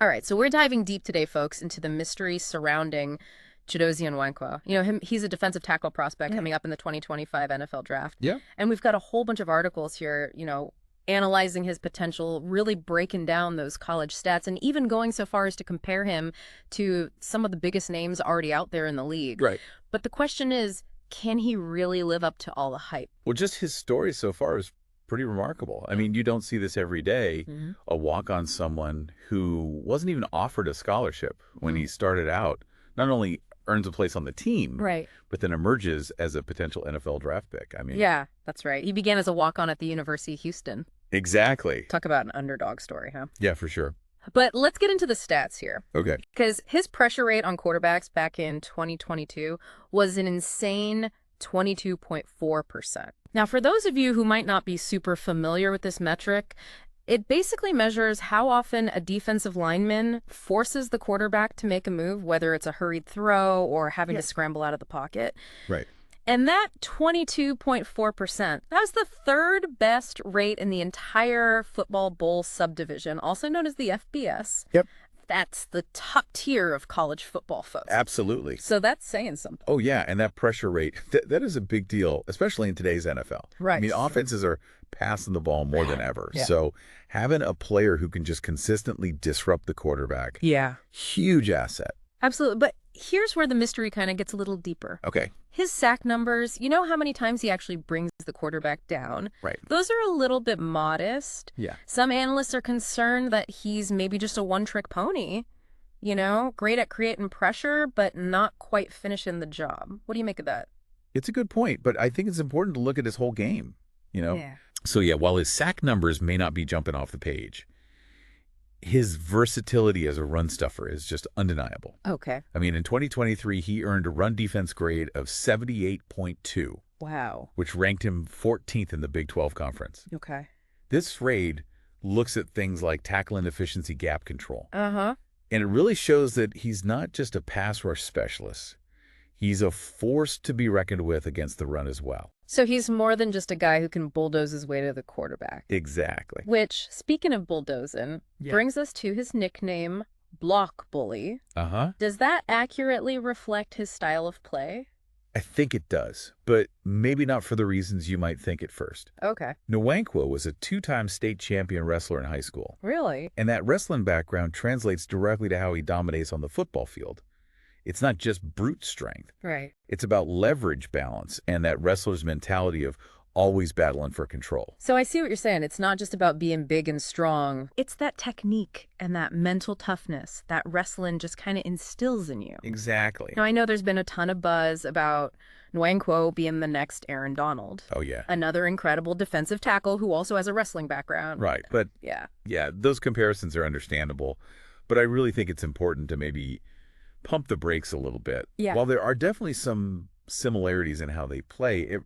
All right, so we're diving deep today, folks, into the mystery surrounding Chidozie Nwankwo. He's a defensive tackle prospect coming up in the 2025 NFL draft. Yeah. And we've got a whole bunch of articles here, analyzing his potential, really breaking down those college stats, and even going so far as to compare him to some of the biggest names already out there in the league. Right. But the question is, can he really live up to all the hype? Well, just his story so far is pretty remarkable. I mean, you don't see this every day, a walk on someone who wasn't even offered a scholarship when he started out, not only earns a place on the team, Right. but then emerges as a potential NFL draft pick. I mean, Yeah, that's right. He began as a walk-on at the University of Houston. exactly. Talk about an underdog story, huh? Yeah, for sure. But let's get into the stats here. Okay. Because his pressure rate on quarterbacks back in 2022 was an insane 22.4%. Now, for those of you who might not be super familiar with this metric, it basically measures how often a defensive lineman forces the quarterback to make a move, whether it's a hurried throw or having to scramble out of the pocket. Right. And that 22.4%, that was the third best rate in the entire football bowl subdivision, also known as the FBS. Yep. That's the top tier of college football, folks. Absolutely. So that's saying something. Oh, yeah. And that pressure rate, that is a big deal, especially in today's NFL. Right. I mean, offenses are passing the ball more than ever. Yeah. So having a player who can just consistently disrupt the quarterback, Yeah. huge asset. Absolutely. But here's where the mystery kind of gets a little deeper. Okay. His sack numbers, you know how many times he actually brings the quarterback down? Right. Those are a little bit modest. Yeah. Some analysts are concerned that he's maybe just a one-trick pony, great at creating pressure, but not quite finishing the job. What do you make of that? It's a good point, but I think it's important to look at his whole game, Yeah. So, yeah, while his sack numbers may not be jumping off the page, his versatility as a run stuffer is just undeniable. Okay. I mean, in 2023, he earned a run defense grade of 78.2, Wow. which ranked him 14th in the Big 12 conference. Okay. This grade looks at things like tackle and efficiency gap control. Uh-huh. And it really shows that he's not just a pass rush specialist. He's a force to be reckoned with against the run as well. So he's more than just a guy who can bulldoze his way to the quarterback. Exactly. Which, speaking of bulldozing, brings us to his nickname, Block Bully. Uh-huh. Does that accurately reflect his style of play? I think it does, but maybe not for the reasons you might think at first. Okay. Nwankwo was a two-time state champion wrestler in high school. Really? And that wrestling background translates directly to how he dominates on the football field. It's not just brute strength. Right. It's about leverage balance and that wrestler's mentality of always battling for control. So I see what you're saying. It's not just about being big and strong. It's that technique and that mental toughness that wrestling just kind of instills in you. Exactly. Now, I know there's been a ton of buzz about Nwankwo being the next Aaron Donald. Oh, yeah. Another incredible defensive tackle who also has a wrestling background. Right. But Yeah. yeah, those comparisons are understandable. But I really think it's important to maybe pump the brakes a little bit. Yeah. While there are definitely some similarities in how they play,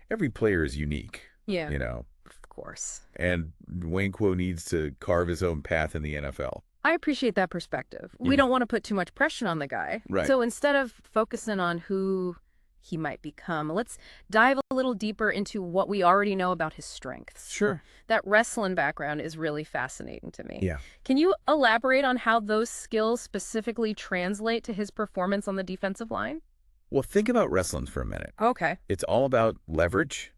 every player is unique. Yeah. Of course. And Nwankwo needs to carve his own path in the NFL. I appreciate that perspective. We don't want to put too much pressure on the guy. Right. So instead of focusing on who he might become, let's dive a little deeper into what we already know about his strengths. Sure. That wrestling background is really fascinating to me. Yeah. Can you elaborate on how those skills specifically translate to his performance on the defensive line? Well, think about wrestling for a minute. Okay. It's all about leverage,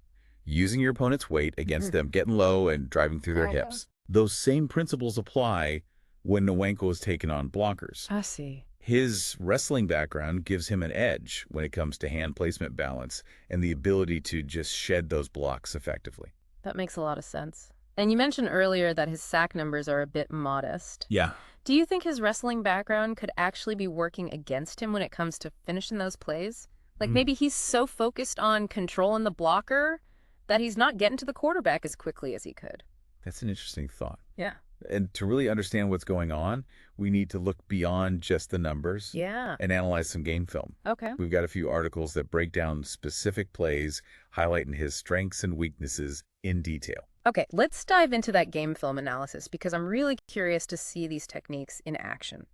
using your opponent's weight against them, getting low and driving through their hips. Those same principles apply when Nwankwo is taking on blockers. I see. His wrestling background gives him an edge when it comes to hand placement balance and the ability to just shed those blocks effectively. That makes a lot of sense. And you mentioned earlier that his sack numbers are a bit modest. Yeah. Do you think his wrestling background could actually be working against him when it comes to finishing those plays? Like maybe he's so focused on controlling the blocker that he's not getting to the quarterback as quickly as he could. That's an interesting thought. Yeah. And to really understand what's going on, we need to look beyond just the numbers Yeah. and analyze some game film. Okay. We've got a few articles that break down specific plays, highlighting his strengths and weaknesses in detail. Okay, let's dive into that game film analysis because I'm really curious to see these techniques in action.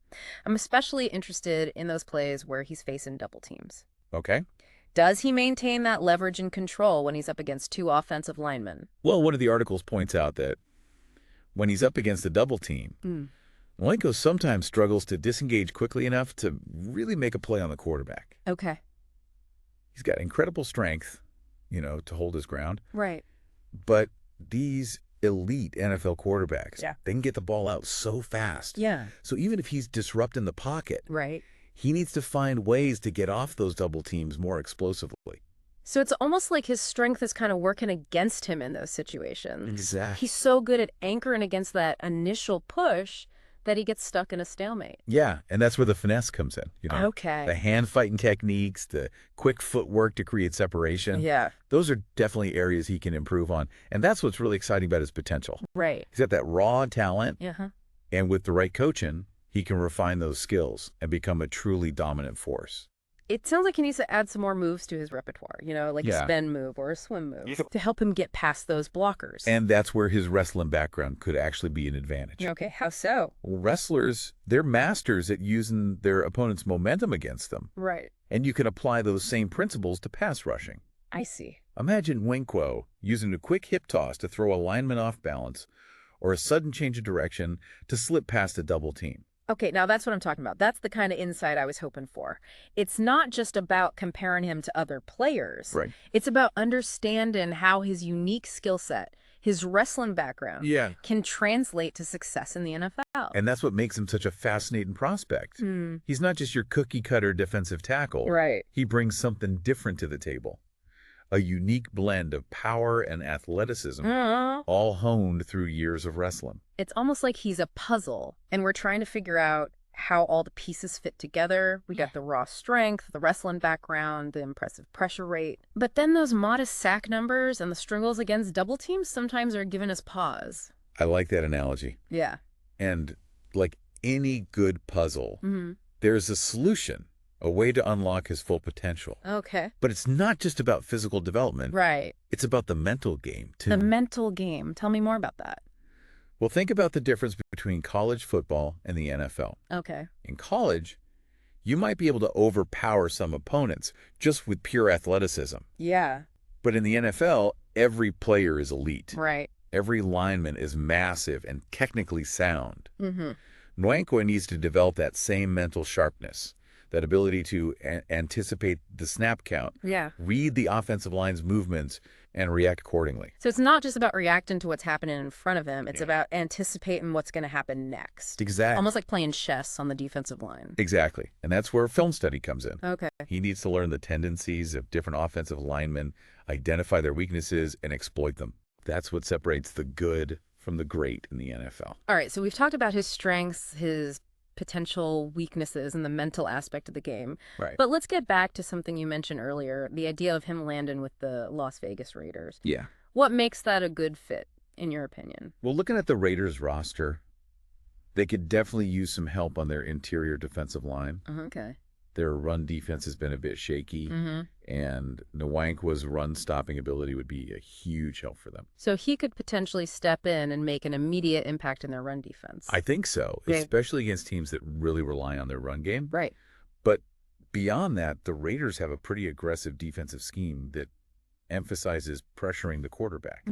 I'm especially interested in those plays where he's facing double teams. Okay? Does he maintain that leverage and control when he's up against two offensive linemen? Well, one of the articles points out that when he's up against a double team, Nwankwo sometimes struggles to disengage quickly enough to really make a play on the quarterback. Okay. He's got incredible strength, to hold his ground. Right. But these elite NFL quarterbacks, Yeah. they can get the ball out so fast. Yeah. So even if he's disrupting the pocket, Right. he needs to find ways to get off those double teams more explosively. So it's almost like his strength is kind of working against him in those situations. Exactly. He's so good at anchoring against that initial push that he gets stuck in a stalemate. Yeah, and that's where the finesse comes in. Okay. The hand-fighting techniques, the quick footwork to create separation. Yeah. Those are definitely areas he can improve on. And that's what's really exciting about his potential. Right. He's got that raw talent, Uh-huh. and with the right coaching, he can refine those skills and become a truly dominant force. It sounds like he needs to add some more moves to his repertoire, like a spin move or a swim move to help him get past those blockers. And that's where his wrestling background could actually be an advantage. Okay, how so? Well, wrestlers, they're masters at using their opponent's momentum against them. Right. And you can apply those same principles to pass rushing. I see. Imagine Nwankwo using a quick hip toss to throw a lineman off balance or a sudden change of direction to slip past a double team. Okay, now that's what I'm talking about. That's the kind of insight I was hoping for. It's not just about comparing him to other players. Right. It's about understanding how his unique skill set, his wrestling background, can translate to success in the NFL. And that's what makes him such a fascinating prospect. He's not just your cookie-cutter defensive tackle. Right. He brings something different to the table. A unique blend of power and athleticism, all honed through years of wrestling. It's almost like he's a puzzle, and we're trying to figure out how all the pieces fit together. We got the raw strength, the wrestling background, the impressive pressure rate. But then those modest sack numbers and the struggles against double teams sometimes are giving us pause. I like that analogy. Yeah. And like any good puzzle, there's a solution, a way to unlock his full potential. Okay. But it's not just about physical development. Right. It's about the mental game, too. The mental game. Tell me more about that. Well, think about the difference between college football and the NFL. Okay. In college, you might be able to overpower some opponents just with pure athleticism. Yeah. But in the NFL, every player is elite. Right. Every lineman is massive and technically sound. Nwankwo needs to develop that same mental sharpness, that ability to anticipate the snap count, read the offensive line's movements, and react accordingly. So it's not just about reacting to what's happening in front of him. It's about anticipating what's going to happen next. Exactly. Almost like playing chess on the defensive line. Exactly. And that's where film study comes in. Okay. He needs to learn the tendencies of different offensive linemen, identify their weaknesses, and exploit them. That's what separates the good from the great in the NFL. All right, so we've talked about his strengths, his potential weaknesses, and the mental aspect of the game. Right. But let's get back to something you mentioned earlier, the idea of him landing with the Las Vegas Raiders. Yeah. What makes that a good fit, in your opinion? Well, looking at the Raiders roster, they could definitely use some help on their interior defensive line. Okay. Their run defense has been a bit shaky, and Nwankwo's run-stopping ability would be a huge help for them. So he could potentially step in and make an immediate impact in their run defense. I think so, especially against teams that really rely on their run game. Right. But beyond that, the Raiders have a pretty aggressive defensive scheme that emphasizes pressuring the quarterback.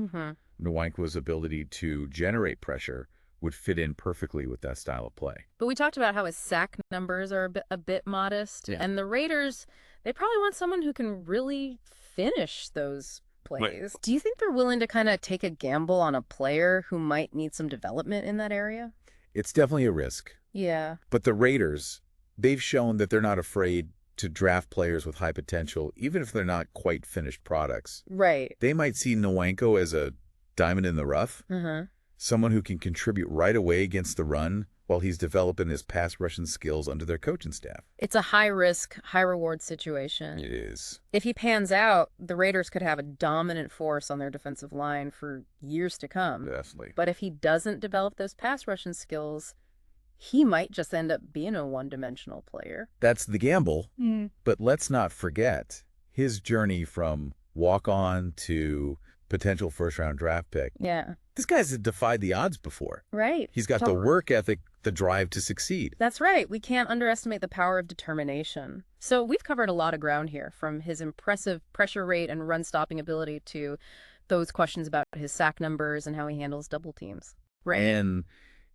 Nwankwo's ability to generate pressure would fit in perfectly with that style of play. But we talked about how his sack numbers are a bit modest. Yeah. And the Raiders, they probably want someone who can really finish those plays. Right. Do you think they're willing to kind of take a gamble on a player who might need some development in that area? It's definitely a risk. Yeah. But the Raiders, they've shown that they're not afraid to draft players with high potential, even if they're not quite finished products. Right. They might see Nwankwo as a diamond in the rough. Someone who can contribute right away against the run while he's developing his pass rushing skills under their coaching staff. It's a high-risk, high-reward situation. It is. If he pans out, the Raiders could have a dominant force on their defensive line for years to come. Definitely. But if he doesn't develop those pass rushing skills, he might just end up being a one-dimensional player. That's the gamble. But let's not forget his journey from walk-on to potential first-round draft pick. Yeah. This guy's defied the odds before. Right. He's got the work ethic, the drive to succeed. That's right. We can't underestimate the power of determination. So we've covered a lot of ground here, from his impressive pressure rate and run-stopping ability to those questions about his sack numbers and how he handles double teams. Right. And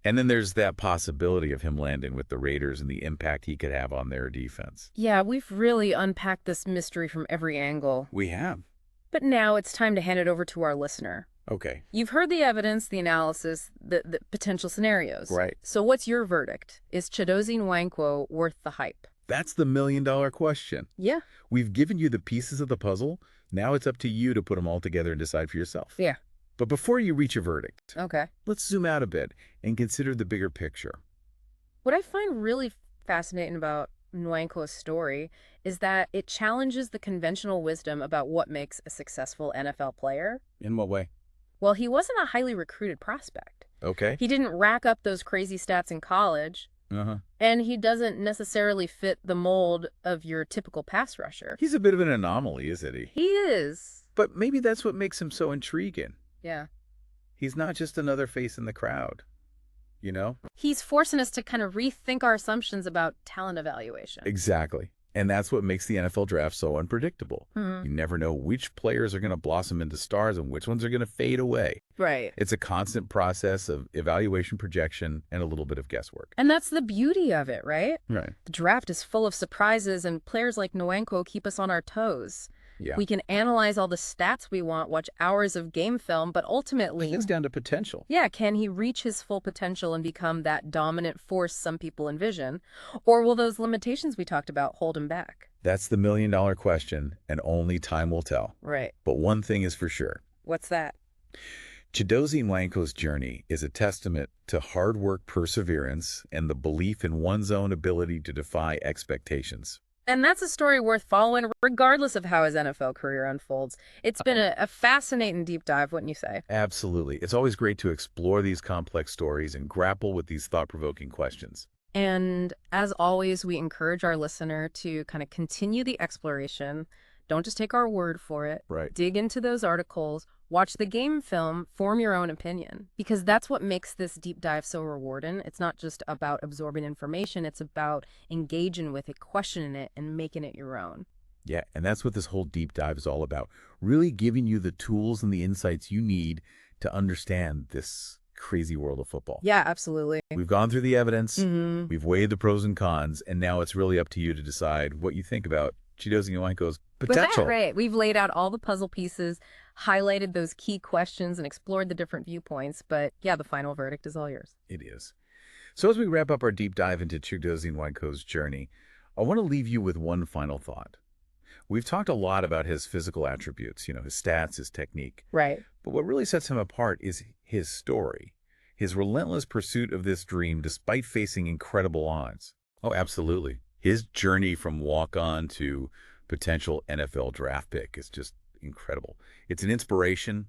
And then there's that possibility of him landing with the Raiders and the impact he could have on their defense. Yeah, we've really unpacked this mystery from every angle. We have. But now it's time to hand it over to our listener. Okay. You've heard the evidence, the analysis, the potential scenarios. Right. So what's your verdict? Is Chidozie Nwankwo worth the hype? That's the million-dollar question. Yeah. We've given you the pieces of the puzzle. Now it's up to you to put them all together and decide for yourself. Yeah. But before you reach a verdict, Okay. let's zoom out a bit and consider the bigger picture. What I find really fascinating about Nwankwo's story is that it challenges the conventional wisdom about what makes a successful NFL player. In what way? Well, he wasn't a highly recruited prospect. Okay. He didn't rack up those crazy stats in college, and he doesn't necessarily fit the mold of your typical pass rusher. He's a bit of an anomaly, isn't he? He is. But maybe that's what makes him so intriguing. Yeah. He's not just another face in the crowd, you know? He's forcing us to kind of rethink our assumptions about talent evaluation. Exactly. And that's what makes the NFL draft so unpredictable. You never know which players are going to blossom into stars and which ones are going to fade away. Right. It's a constant process of evaluation, projection, and a little bit of guesswork. And that's the beauty of it, right? Right. The draft is full of surprises, and players like Nwankwo keep us on our toes. Yeah. We can analyze all the stats we want, watch hours of game film, but ultimately, It's down to potential. yeah, can he reach his full potential and become that dominant force some people envision? Or will those limitations we talked about hold him back? That's the million-dollar question, and only time will tell. Right. But one thing is for sure. What's that? Chidozie Nwankwo's journey is a testament to hard work, perseverance, and the belief in one's own ability to defy expectations. And that's a story worth following, regardless of how his NFL career unfolds. It's been a fascinating deep dive, wouldn't you say? Absolutely. It's always great to explore these complex stories and grapple with these thought-provoking questions. And as always, we encourage our listener to kind of continue the exploration. Don't just take our word for it. Right. Dig into those articles, watch the game film, form your own opinion. Because that's what makes this deep dive so rewarding. It's not just about absorbing information. It's about engaging with it, questioning it, and making it your own. Yeah, and that's what this whole deep dive is all about. Really giving you the tools and the insights you need to understand this crazy world of football. Yeah, absolutely. We've gone through the evidence, we've weighed the pros and cons, and now it's really up to you to decide what you think about Chidozie Nwankwo's potential. Right. We've laid out all the puzzle pieces, highlighted those key questions, and explored the different viewpoints. But yeah, the final verdict is all yours. It is. So as we wrap up our deep dive into Chidozie Nwankwo's journey, I want to leave you with one final thought. We've talked a lot about his physical attributes, his stats, his technique. Right. But what really sets him apart is his story, his relentless pursuit of this dream despite facing incredible odds. Oh, absolutely. His journey from walk-on to potential NFL draft pick is just incredible. It's an inspiration,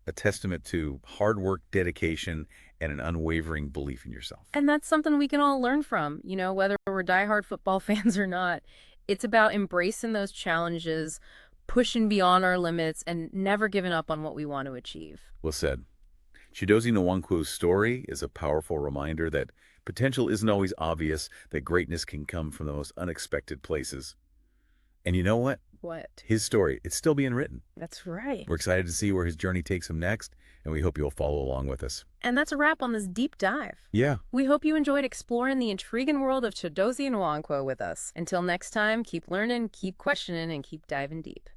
a testament to hard work, dedication, and an unwavering belief in yourself. And that's something we can all learn from, whether we're diehard football fans or not. It's about embracing those challenges, pushing beyond our limits, and never giving up on what we want to achieve. Well said. Chidozie Nwankwo's story is a powerful reminder that potential isn't always obvious, that greatness can come from the most unexpected places. And you know what? What? His story, it's still being written. That's right. We're excited to see where his journey takes him next, and we hope you'll follow along with us. And that's a wrap on this deep dive. Yeah. We hope you enjoyed exploring the intriguing world of Chidozie Nwankwo with us. Until next time, keep learning, keep questioning, and keep diving deep.